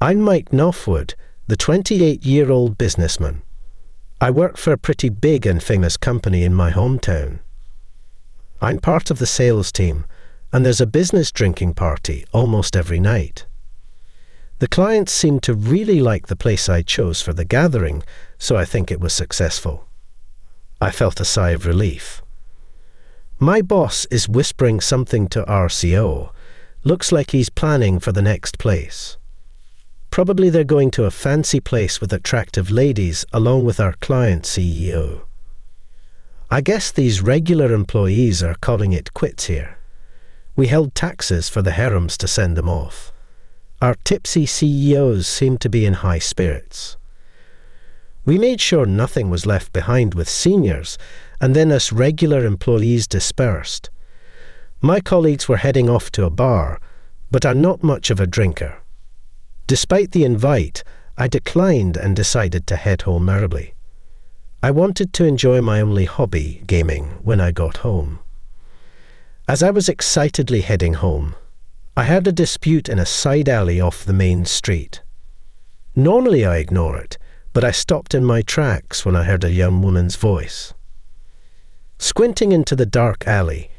I'm Mike Knoffwood, the 28-year-old businessman. I work for a pretty big and famous company in my hometown. I'm part of the sales team, and there's a business drinking party almost every night. The clients seem to really like the place I chose for the gathering, so I think it was successful. I felt a sigh of relief. My boss is whispering something to RCO. Looks like he's planning for the next place. Probably they're going to a fancy place with attractive ladies along with our client CEO. I guess these regular employees are calling it quits here. We held taxes for the harems to send them off. Our tipsy CEOs seem to be in high spirits. We made sure nothing was left behind with seniors, and then us regular employees dispersed. My colleagues were heading off to a bar, but I'm not much of a drinker. Despite the invite, I declined and decided to head home early. I wanted to enjoy my only hobby, gaming, when I got home. As I was excitedly heading home, I heard a dispute in a side alley off the main street. Normally I ignore it, but I stopped in my tracks when I heard a young woman's voice. Squinting into the dark alley,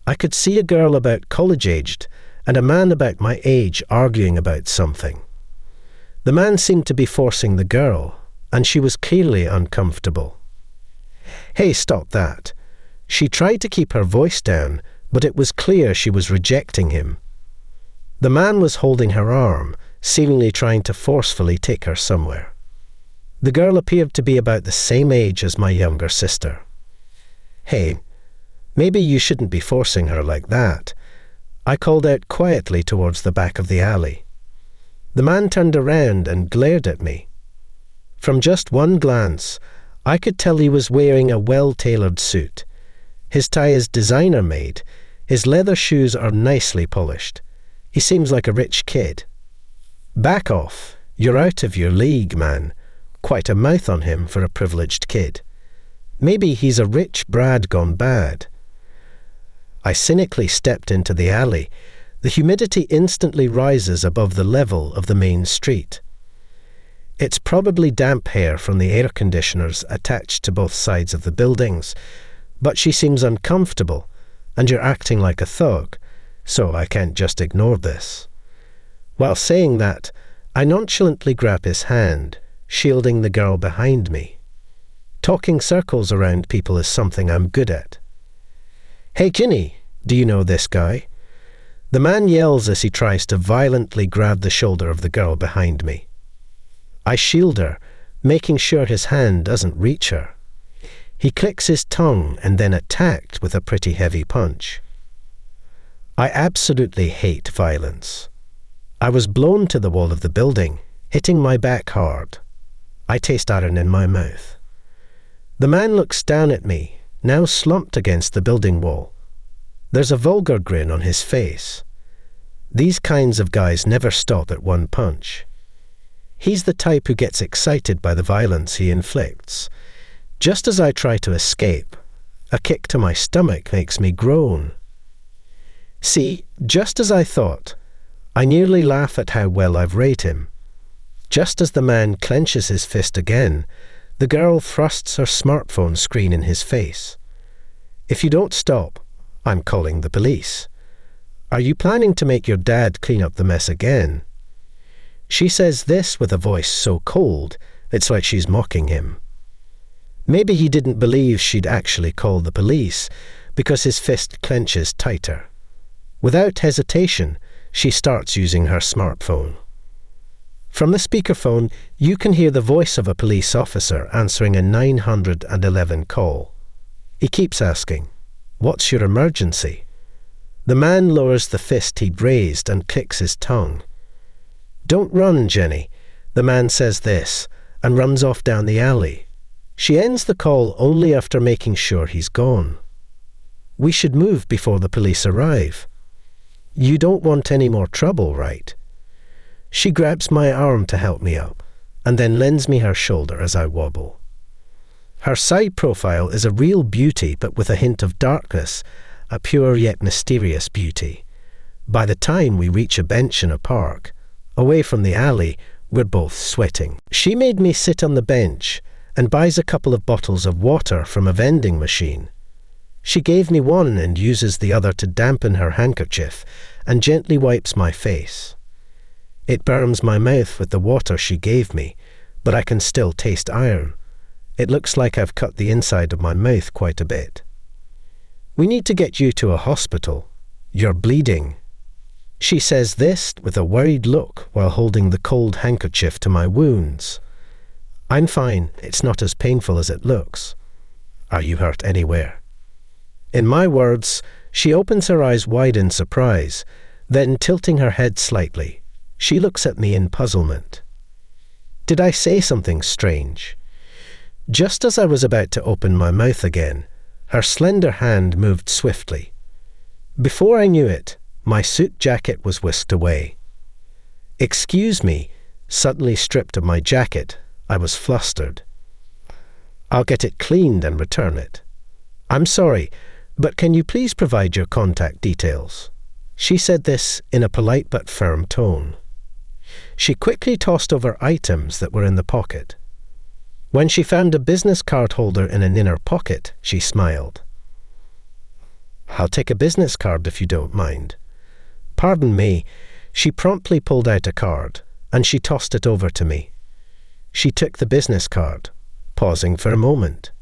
I could see a girl about college-aged and a man about my age arguing about something. The man seemed to be forcing the girl, and she was clearly uncomfortable. "Hey, stop that." She tried to keep her voice down, but it was clear she was rejecting him. The man was holding her arm, seemingly trying to forcefully take her somewhere. The girl appeared to be about the same age as my younger sister. "Hey, maybe you shouldn't be forcing her like that." I called out quietly towards the back of the alley. The man turned around and glared at me. From just one glance, I could tell he was wearing a well-tailored suit. His tie is designer-made. His leather shoes are nicely polished. He seems like a rich kid. "Back off. You're out of your league, man." Quite a mouth on him for a privileged kid. Maybe he's a rich Brad gone bad. I cynically stepped into the alley. The humidity instantly rises above the level of the main street. It's probably damp hair from the air conditioners attached to both sides of the buildings, but she seems uncomfortable, and you're acting like a thug, so I can't just ignore this. While saying that, I nonchalantly grab his hand, shielding the girl behind me. Talking circles around people is something I'm good at. "Hey, Ginny, do you know this guy?" The man yells as he tries to violently grab the shoulder of the girl behind me. I shield her, making sure his hand doesn't reach her. He clicks his tongue and then attacked with a pretty heavy punch. I absolutely hate violence. I was blown to the wall of the building, hitting my back hard. I taste iron in my mouth. The man looks down at me, now slumped against the building wall. There's a vulgar grin on his face. These kinds of guys never stop at one punch. He's the type who gets excited by the violence he inflicts. Just as I try to escape, a kick to my stomach makes me groan. See, just as I thought, I nearly laugh at how well I've rated him. Just as the man clenches his fist again, the girl thrusts her smartphone screen in his face. "If you don't stop, I'm calling the police. Are you planning to make your dad clean up the mess again?" She says this with a voice so cold, it's like she's mocking him. Maybe he didn't believe she'd actually call the police, because his fist clenches tighter. Without hesitation, she starts using her smartphone. From the speakerphone, you can hear the voice of a police officer answering a 911 call. He keeps asking, "What's your emergency?" The man lowers the fist he'd raised and clicks his tongue. "Don't run, Jenny." The man says this and runs off down the alley. She ends the call only after making sure he's gone. "We should move before the police arrive." "You don't want any more trouble, right?" She grabs my arm to help me up, and then lends me her shoulder as I wobble. Her side profile is a real beauty, but with a hint of darkness, a pure yet mysterious beauty. By the time we reach a bench in a park, Away from the alley, we're both sweating. She made me sit on the bench and buys a couple of bottles of water from a vending machine. She gave me one and uses the other to dampen her handkerchief and gently wipes my face. It burns my mouth with the water she gave me, but I can still taste iron. It looks like I've cut the inside of my mouth quite a bit. We need to get you to a hospital. You're bleeding. She says this with a worried look while holding the cold handkerchief to my wounds. I'm fine. It's not as painful as it looks. Are you hurt anywhere? In my words, she opens her eyes wide in surprise, then tilting her head slightly, she looks at me in puzzlement. Did I say something strange? Just as I was about to open my mouth again, her slender hand moved swiftly. Before I knew it, my suit jacket was whisked away. Excuse me, suddenly stripped of my jacket, I was flustered. I'll get it cleaned and return it. I'm sorry, but can you please provide your contact details? She said this in a polite but firm tone. She quickly tossed over items that were in the pocket. When she found a business card holder in an inner pocket, she smiled. I'll take a business card if you don't mind. Pardon me. She promptly pulled out a card, and she tossed it over to me. She took the business card, pausing for a moment.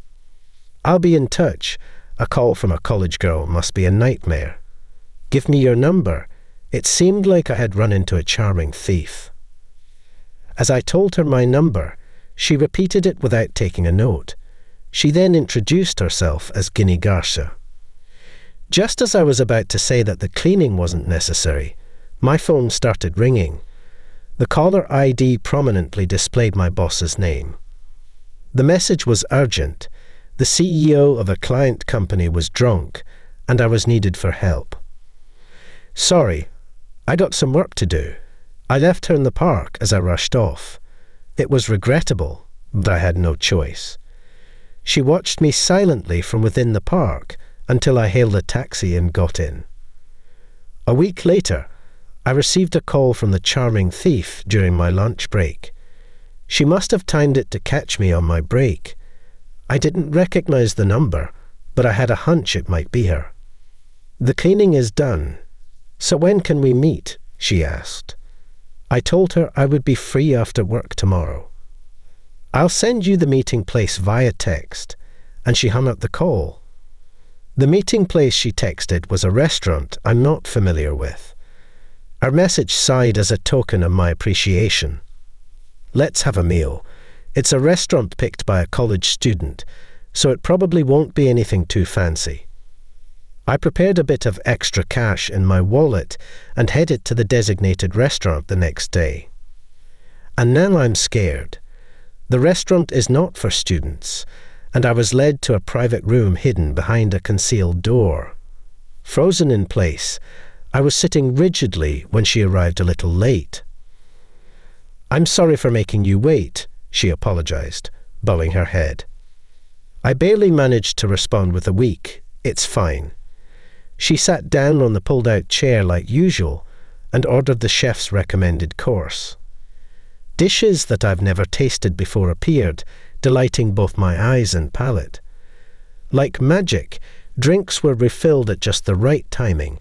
I'll be in touch. A call from a college girl must be a nightmare. Give me your number. It seemed like I had run into a charming thief. As I told her my number, she repeated it without taking a note. She then introduced herself as Guinea Garcia. Just as I was about to say that the cleaning wasn't necessary, my phone started ringing. The caller ID prominently displayed my boss's name. The message was urgent. The CEO of a client company was drunk, and I was needed for help. Sorry, I got some work to do. I left her in the park as I rushed off. It was regrettable, but I had no choice. She watched me silently from within the park until I hailed a taxi and got in. A week later, I received a call from the charming thief during my lunch break. She must have timed it to catch me on my break. I didn't recognize the number, but I had a hunch it might be her. The cleaning is done. So when can we meet? She asked. I told her I would be free after work tomorrow. I'll send you the meeting place via text, and she hung up the call. The meeting place she texted was a restaurant I'm not familiar with. Her message sighed as a token of my appreciation. Let's have a meal. It's a restaurant picked by a college student, so it probably won't be anything too fancy. I prepared a bit of extra cash in my wallet and headed to the designated restaurant the next day. And now I'm scared. The restaurant is not for students, and I was led to a private room hidden behind a concealed door. Frozen in place, I was sitting rigidly when she arrived a little late. I'm sorry for making you wait, she apologized, bowing her head. I barely managed to respond with a weak, it's fine. She sat down on the pulled-out chair like usual and ordered the chef's recommended course. Dishes that I've never tasted before appeared, delighting both my eyes and palate. Like magic, drinks were refilled at just the right timing,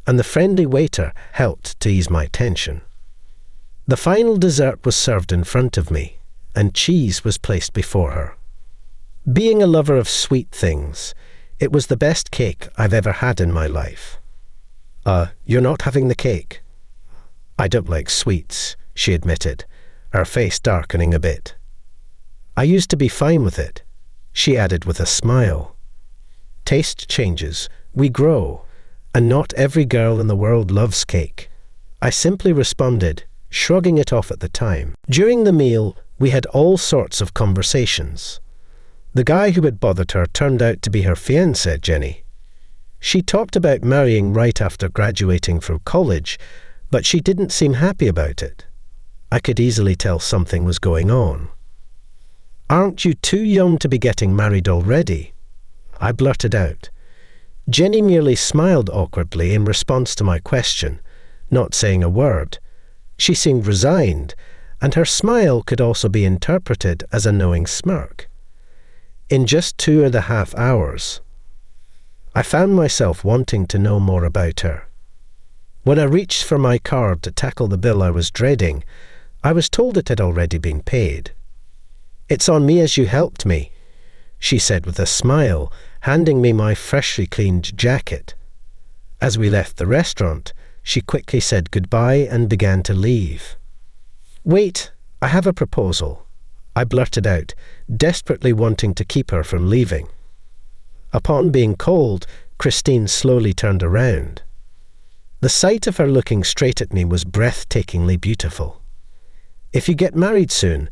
and the friendly waiter helped to ease my tension. The final dessert was served in front of me, and cheese was placed before her. Being a lover of sweet things, it was the best cake I've ever had in my life. You're not having the cake? I don't like sweets, she admitted, her face darkening a bit. I used to be fine with it, she added with a smile. Taste changes, we grow, and not every girl in the world loves cake. I simply responded, shrugging it off at the time. During the meal, we had all sorts of conversations. The guy who had bothered her turned out to be her fiancé, Jenny. She talked about marrying right after graduating from college, but she didn't seem happy about it. I could easily tell something was going on. Aren't you too young to be getting married already? I blurted out. Jenny merely smiled awkwardly in response to my question, not saying a word. She seemed resigned, and her smile could also be interpreted as a knowing smirk. In just 2.5 hours, I found myself wanting to know more about her. When I reached for my card to tackle the bill I was dreading, I was told it had already been paid. "It's on me as you helped me," she said with a smile, handing me my freshly cleaned jacket. As we left the restaurant, she quickly said goodbye and began to leave. "Wait, I have a proposal," I blurted out, desperately wanting to keep her from leaving. Upon being called, Christine slowly turned around. The sight of her looking straight at me was breathtakingly beautiful. "If you get married soon,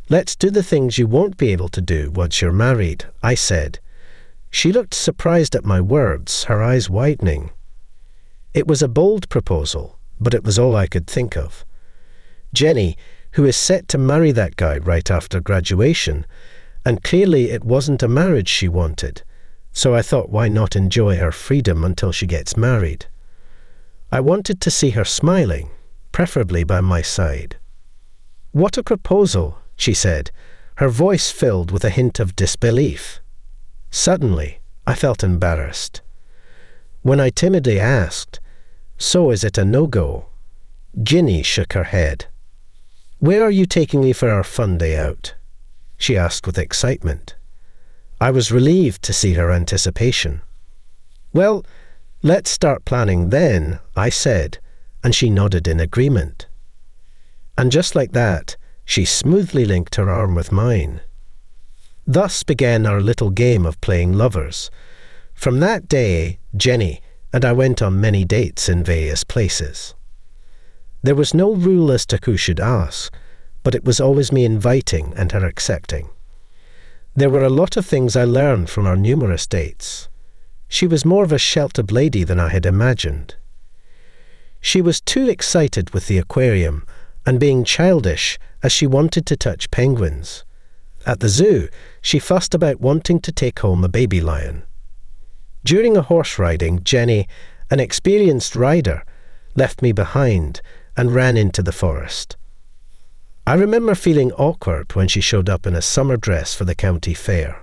let's do the things you won't be able to do once you're married," I said. She looked surprised at my words, her eyes widening. It was a bold proposal, but it was all I could think of. Jenny, who is set to marry that guy right after graduation, and clearly it wasn't a marriage she wanted, so I thought, why not enjoy her freedom until she gets married? I wanted to see her smiling, preferably by my side. "What a proposal," she said, her voice filled with a hint of disbelief. Suddenly, I felt embarrassed. When I timidly asked, "So is it a no-go?" Ginny shook her head. "Where are you taking me for our fun day out?" she asked with excitement. I was relieved to see her anticipation. "Well, let's start planning then," I said, and she nodded in agreement. And just like that, she smoothly linked her arm with mine. Thus began our little game of playing lovers. From that day, Jenny and I went on many dates in various places. There was no rule as to who should ask, but it was always me inviting and her accepting. There were a lot of things I learned from our numerous dates. She was more of a sheltered lady than I had imagined. She was too excited with the aquarium and being childish as she wanted to touch penguins. At the zoo, she fussed about wanting to take home a baby lion. During a horse riding, Jenny, an experienced rider, left me behind and ran into the forest. I remember feeling awkward when she showed up in a summer dress for the county fair.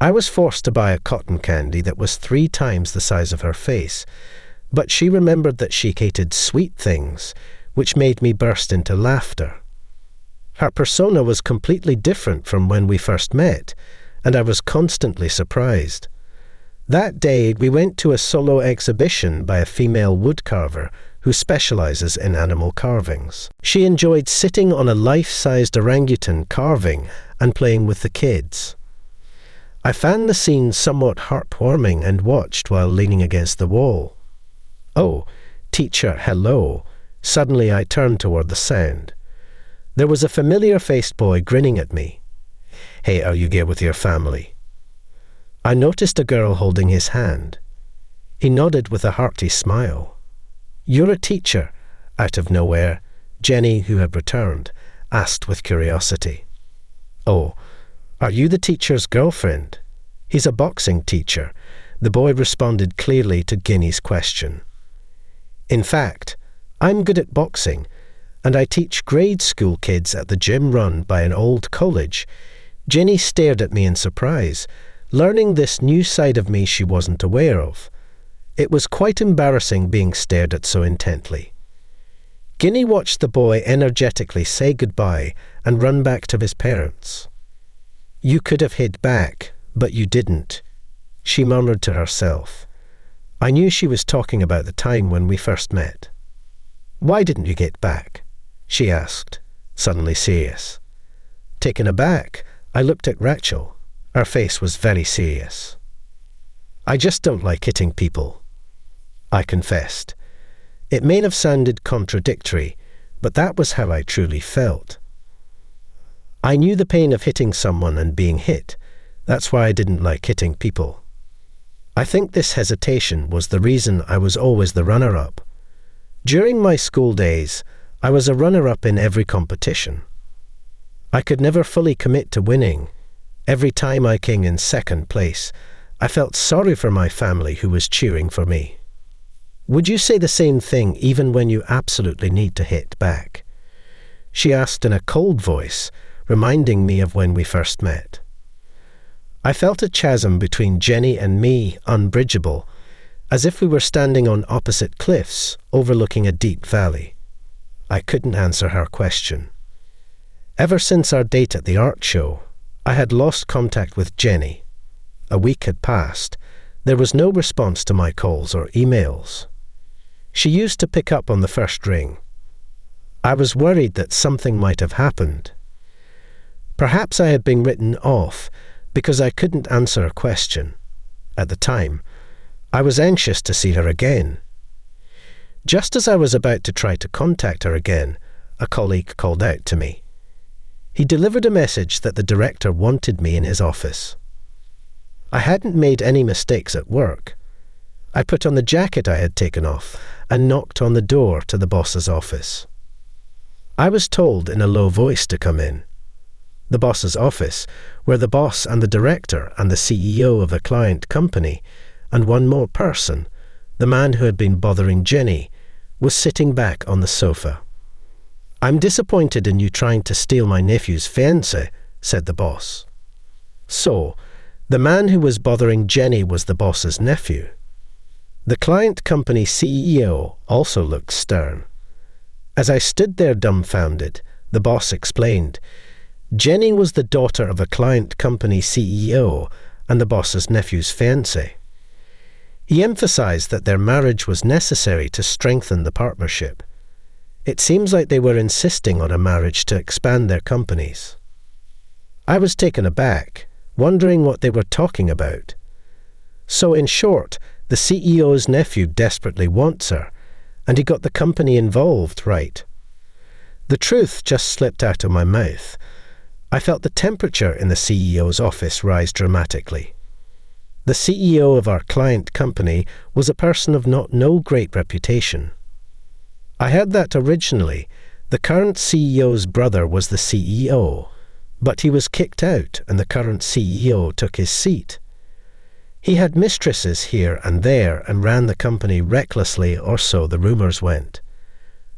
I was forced to buy a cotton candy that was 3 times the size of her face, but she remembered that she hated sweet things, which made me burst into laughter. Her persona was completely different from when we first met, and I was constantly surprised. That day, we went to a solo exhibition by a female woodcarver who specializes in animal carvings. She enjoyed sitting on a life-sized orangutan carving and playing with the kids. I found the scene somewhat heartwarming and watched while leaning against the wall. "Oh, teacher, hello." Suddenly I turned toward the sound. There was a familiar-faced boy grinning at me. "Hey, are you here with your family?" I noticed a girl holding his hand. He nodded with a hearty smile. "You're a teacher," out of nowhere, Jenny, who had returned, asked with curiosity. "Oh, are you the teacher's girlfriend?" "He's a boxing teacher," the boy responded clearly to Ginny's question. "In fact, I'm good at boxing, and I teach grade school kids at the gym run by an old college." Jenny stared at me in surprise, learning this new side of me she wasn't aware of. It was quite embarrassing being stared at so intently. Ginny watched the boy energetically say goodbye and run back to his parents. "You could have hid back, but you didn't," she murmured to herself. I knew she was talking about the time when we first met. "Why didn't you get back?" she asked, suddenly serious. Taken aback, I looked at Rachel. Her face was very serious. "I just don't like hitting people," I confessed. It may have sounded contradictory, but that was how I truly felt. I knew the pain of hitting someone and being hit. That's why I didn't like hitting people. I think this hesitation was the reason I was always the runner-up. During my school days, I was a runner-up in every competition. I could never fully commit to winning. Every time I came in second place, I felt sorry for my family who was cheering for me. Would you say the same thing even when you absolutely need to hit back? She asked in a cold voice, reminding me of when we first met. I felt a chasm between Jenny and me unbridgeable, as if we were standing on opposite cliffs overlooking a deep valley. I couldn't answer her question. Ever since our date at the art show, I had lost contact with Jenny. A week had passed. There was no response to my calls or emails. She used to pick up on the first ring. I was worried that something might have happened. Perhaps I had been written off because I couldn't answer a question. At the time, I was anxious to see her again. Just as I was about to try to contact her again, a colleague called out to me. He delivered a message that the director wanted me in his office. I hadn't made any mistakes at work. I put on the jacket I had taken off and knocked on the door to the boss's office. I was told in a low voice to come in. The boss's office, where the boss and the director and the CEO of a client company and one more person, the man who had been bothering Jenny, was sitting back on the sofa. "I'm disappointed in you trying to steal my nephew's fiancée," said the boss. So, the man who was bothering Jenny was the boss's nephew. The client company CEO also looked stern. As I stood there dumbfounded, the boss explained, Jenny was the daughter of a client company CEO and the boss's nephew's fiancée. He emphasized that their marriage was necessary to strengthen the partnership. It seems like they were insisting on a marriage to expand their companies. I was taken aback, wondering what they were talking about. So in short, the CEO's nephew desperately wants her, and he got the company involved, right? The truth just slipped out of my mouth. I felt the temperature in the CEO's office rise dramatically. The CEO of our client company was a person of no great reputation. I heard that originally the current CEO's brother was the CEO, but he was kicked out and the current CEO took his seat. He had mistresses here and there and ran the company recklessly, or so the rumours went.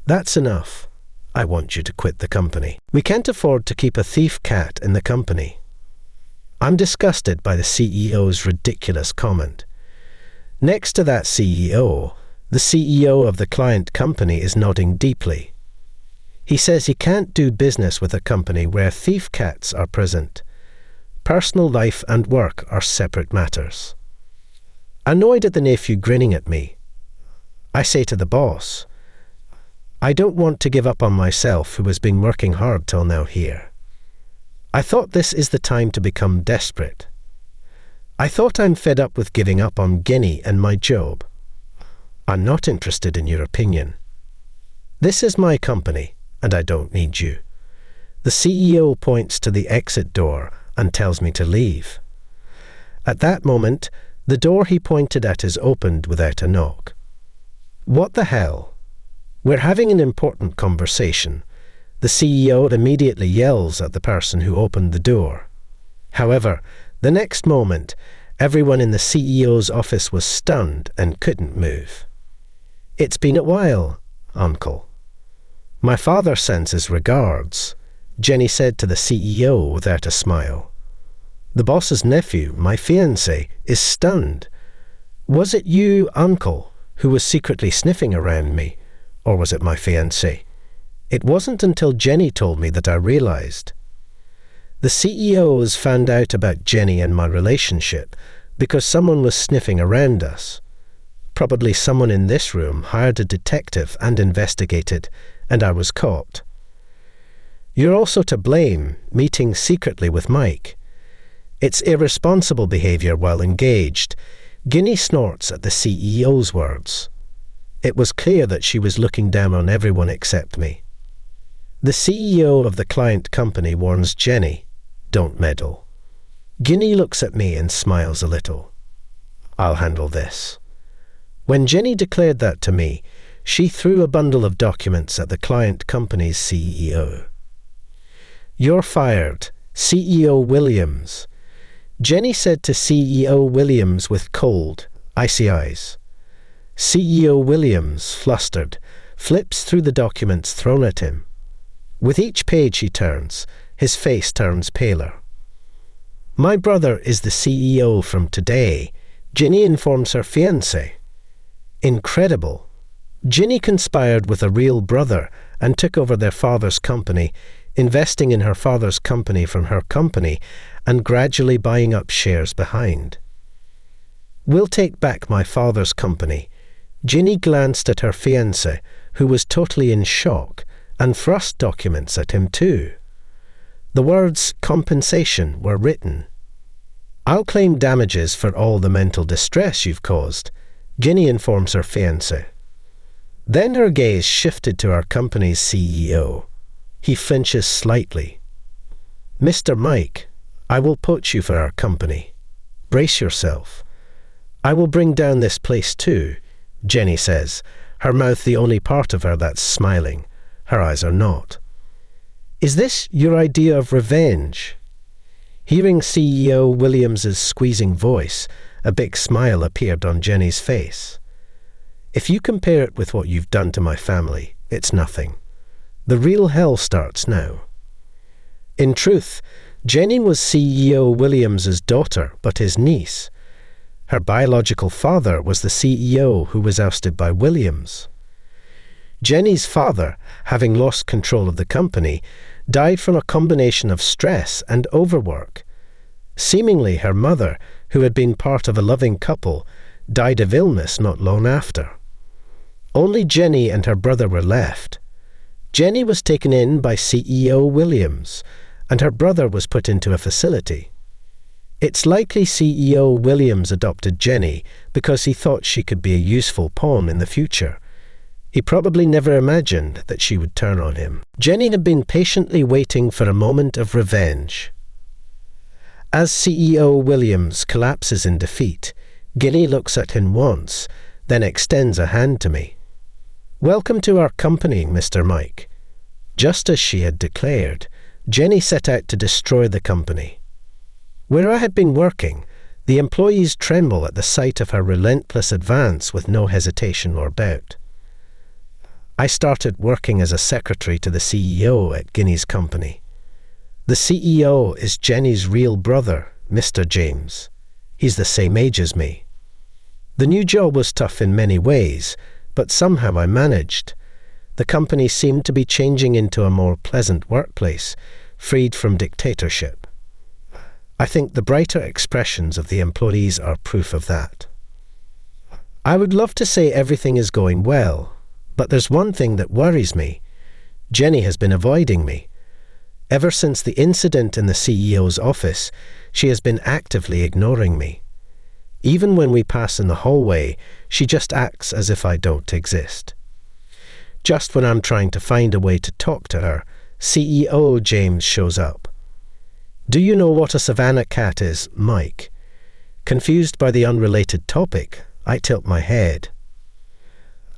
That's enough. I want you to quit the company. We can't afford to keep a thief cat in the company. I'm disgusted by the CEO's ridiculous comment. Next to that CEO, the CEO of the client company is nodding deeply. He says he can't do business with a company where thief cats are present. Personal life and work are separate matters. Annoyed at the nephew grinning at me, I say to the boss, I don't want to give up on myself who has been working hard till now here. I thought this is the time to become desperate. I thought I'm fed up with giving up on Guinea and my job. I'm not interested in your opinion. This is my company, and I don't need you. The CEO points to the exit door and tells me to leave. At that moment, the door he pointed at is opened without a knock. What the hell? We're having an important conversation. The CEO immediately yells at the person who opened the door. However, the next moment, everyone in the CEO's office was stunned and couldn't move. It's been a while, Uncle. My father sends his regards, Jenny said to the CEO without a smile. The boss's nephew, my fiancé, is stunned. Was it you, Uncle, who was secretly sniffing around me, or was it my fiancé? It wasn't until Jenny told me that I realized. The CEOs found out about Jenny and my relationship because someone was sniffing around us. Probably someone in this room hired a detective and investigated, and I was caught. You're also to blame, meeting secretly with Mike. It's irresponsible behaviour while engaged. Guinea snorts at the CEO's words. It was clear that she was looking down on everyone except me. The CEO of the client company warns Jenny, don't meddle. Guinea looks at me and smiles a little. I'll handle this. When Jenny declared that to me, she threw a bundle of documents at the client company's CEO. You're fired, CEO Williams. Jenny said to CEO Williams with cold, icy eyes. CEO Williams, flustered, flips through the documents thrown at him. With each page he turns, his face turns paler. My brother is the CEO from today, Ginny informs her fiancé. Incredible. Ginny conspired with a real brother and took over their father's company, investing in her father's company from her company and gradually buying up shares behind. We'll take back my father's company. Ginny glanced at her fiancé, who was totally in shock, and thrust documents at him too. The words compensation were written. I'll claim damages for all the mental distress you've caused, Ginny informs her fiancé. Then her gaze shifted to our company's CEO. He flinches slightly. Mr. Mike, I will poach you for our company. Brace yourself. I will bring down this place too, Jenny says, her mouth the only part of her that's smiling. Her eyes are not. Is this your idea of revenge? Hearing CEO Williams's squeezing voice, a big smile appeared on Jenny's face. If you compare it with what you've done to my family, it's nothing. The real hell starts now. In truth, Jenny was CEO Williams's daughter, but his niece. Her biological father was the CEO who was ousted by Williams. Jenny's father, having lost control of the company, died from a combination of stress and overwork. Seemingly her mother, who had been part of a loving couple, died of illness not long after. Only Jenny and her brother were left. Jenny was taken in by CEO Williams, and her brother was put into a facility. It's likely CEO Williams adopted Jenny because he thought she could be a useful pawn in the future. He probably never imagined that she would turn on him. Jenny had been patiently waiting for a moment of revenge. As CEO Williams collapses in defeat, Ginny looks at him once, then extends a hand to me. Welcome to our company, Mr. Mike. Just as she had declared, Jenny set out to destroy the company. Where I had been working, the employees tremble at the sight of her relentless advance with no hesitation or doubt. I started working as a secretary to the CEO at Ginny's company. The CEO is Jenny's real brother, Mr. James. He's the same age as me. The new job was tough in many ways, but somehow I managed. The company seemed to be changing into a more pleasant workplace, freed from dictatorship. I think the brighter expressions of the employees are proof of that. I would love to say everything is going well, but there's one thing that worries me. Jenny has been avoiding me. Ever since the incident in the CEO's office, she has been actively ignoring me. Even when we pass in the hallway, she just acts as if I don't exist. Just when I'm trying to find a way to talk to her, CEO James shows up. Do you know what a Savannah cat is, Mike? Confused by the unrelated topic, I tilt my head.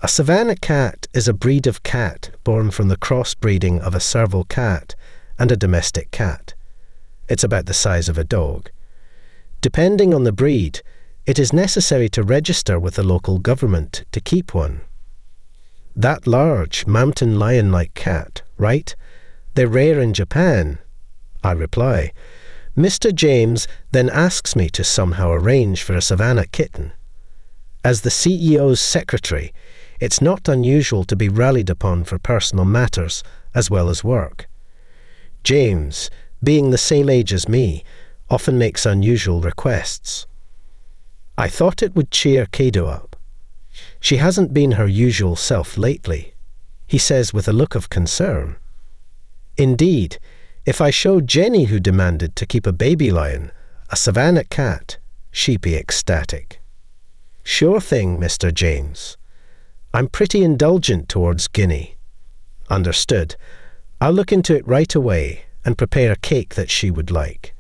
A Savannah cat is a breed of cat born from the crossbreeding of a serval cat and a domestic cat. It's about the size of a dog. Depending on the breed, it is necessary to register with the local government to keep one. That large, mountain lion-like cat, right? They're rare in Japan. I reply. Mr. James then asks me to somehow arrange for a Savannah kitten. As the CEO's secretary, it's not unusual to be rallied upon for personal matters as well as work. James, being the same age as me, often makes unusual requests. I thought it would cheer Kado up. She hasn't been her usual self lately, he says with a look of concern. Indeed, if I showed Jenny who demanded to keep a baby lion, a Savannah cat, she'd be ecstatic. Sure thing, Mr. James. I'm pretty indulgent towards Ginny. Understood. I'll look into it right away and prepare a cake that she would like.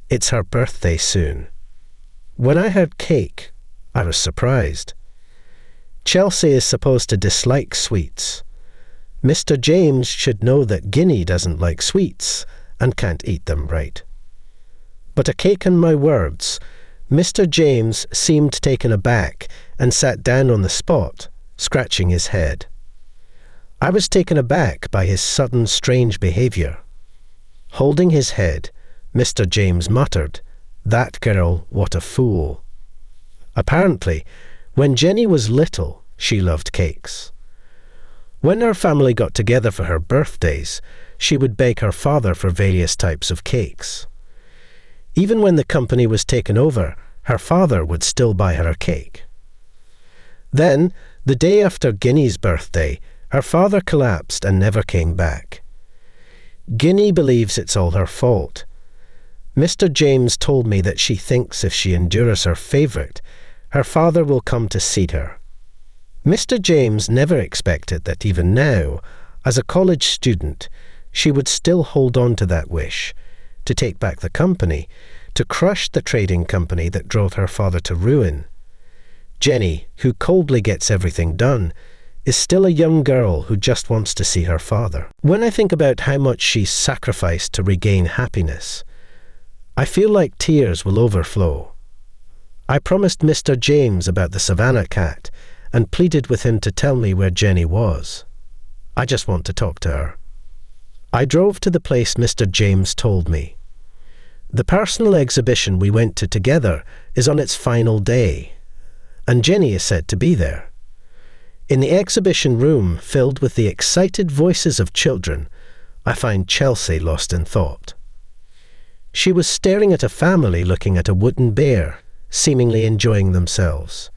It's her birthday soon. When I heard cake, I was surprised. Chelsea is supposed to dislike sweets. Mr. James should know that Ginny doesn't like sweets and can't eat them right. But a cake on my words, Mr. James seemed taken aback and sat down on the spot, scratching his head. I was taken aback by his sudden strange behaviour. Holding his head, Mr. James muttered, "That girl, what a fool." Apparently, when Jenny was little, she loved cakes. When our family got together for her birthdays, she would beg her father for various types of cakes. Even when the company was taken over, her father would still buy her a cake. Then, the day after Guinea's birthday, her father collapsed and never came back. Guinea believes it's all her fault. Mr. James told me that she thinks if she endures her favourite, her father will come to see her. Mr. James never expected that even now, as a college student, she would still hold on to that wish, to take back the company, to crush the trading company that drove her father to ruin. Jenny, who coldly gets everything done, is still a young girl who just wants to see her father. When I think about how much she's sacrificed to regain happiness, I feel like tears will overflow. I promised Mr. James about the Savannah cat and pleaded with him to tell me where Jenny was. I just want to talk to her. I drove to the place Mr. James told me. The personal exhibition we went to together is on its final day, and Jenny is said to be there. In the exhibition room, filled with the excited voices of children, I find Chelsea lost in thought. She was staring at a family looking at a wooden bear, seemingly enjoying themselves.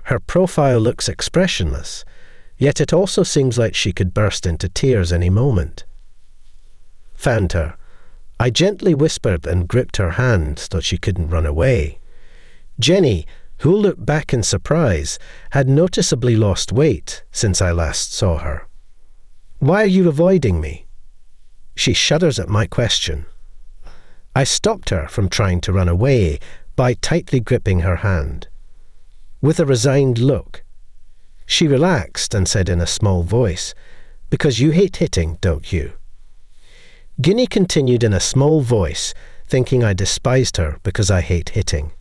Her profile looks expressionless, yet it also seems like she could burst into tears any moment. Found her. I gently whispered and gripped her hand so she couldn't run away. Jenny, who looked back in surprise, had noticeably lost weight since I last saw her. "Why are you avoiding me?" She shudders at my question. I stopped her from trying to run away by tightly gripping her hand. With a resigned look, she relaxed and said in a small voice, "Because you hate hitting, don't you?" Guinea continued in a small voice, thinking I despised her because I hate hitting.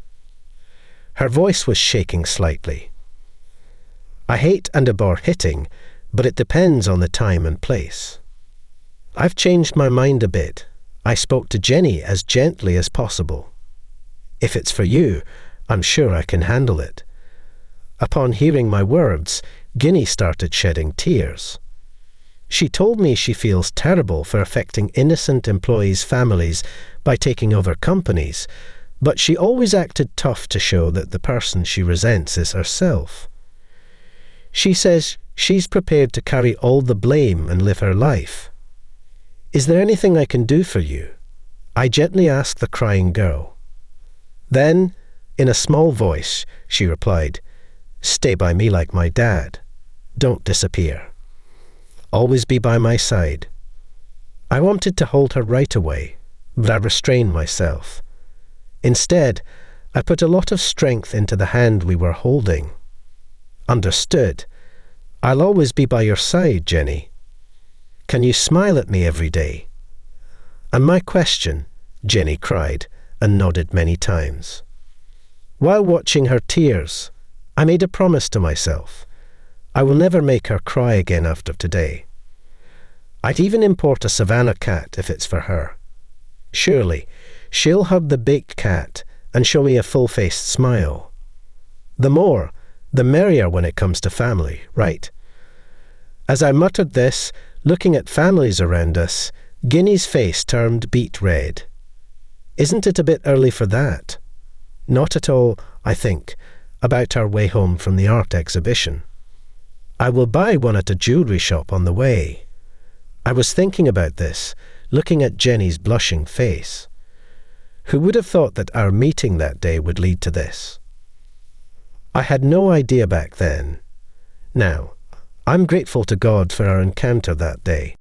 Her voice was shaking slightly. I hate and abhor hitting, but it depends on the time and place. I've changed my mind a bit. I spoke to Jenny as gently as possible. If it's for you, I'm sure I can handle it. Upon hearing my words, Guinea started shedding tears. She told me she feels terrible for affecting innocent employees' families by taking over companies, but she always acted tough to show that the person she resents is herself. She says she's prepared to carry all the blame and live her life. "Is there anything I can do for you?" I gently asked the crying girl. Then, in a small voice, she replied, "Stay by me like my dad. Don't disappear. Always be by my side." I wanted to hold her right away, but I restrained myself. Instead, I put a lot of strength into the hand we were holding. "Understood. I'll always be by your side, Jenny. Can you smile at me every day?" And my question, Jenny cried and nodded many times. While watching her tears, I made a promise to myself. I will never make her cry again after today. I'd even import a Savannah cat if it's for her. Surely, she'll hug the big cat and show me a full-faced smile. The more, the merrier when it comes to family, right? As I muttered this, looking at families around us, Guinea's face turned beet red. Isn't it a bit early for that? Not at all, I think, about our way home from the art exhibition. I will buy one at a jewellery shop on the way. I was thinking about this, looking at Jenny's blushing face. Who would have thought that our meeting that day would lead to this? I had no idea back then. Now, I'm grateful to God for our encounter that day.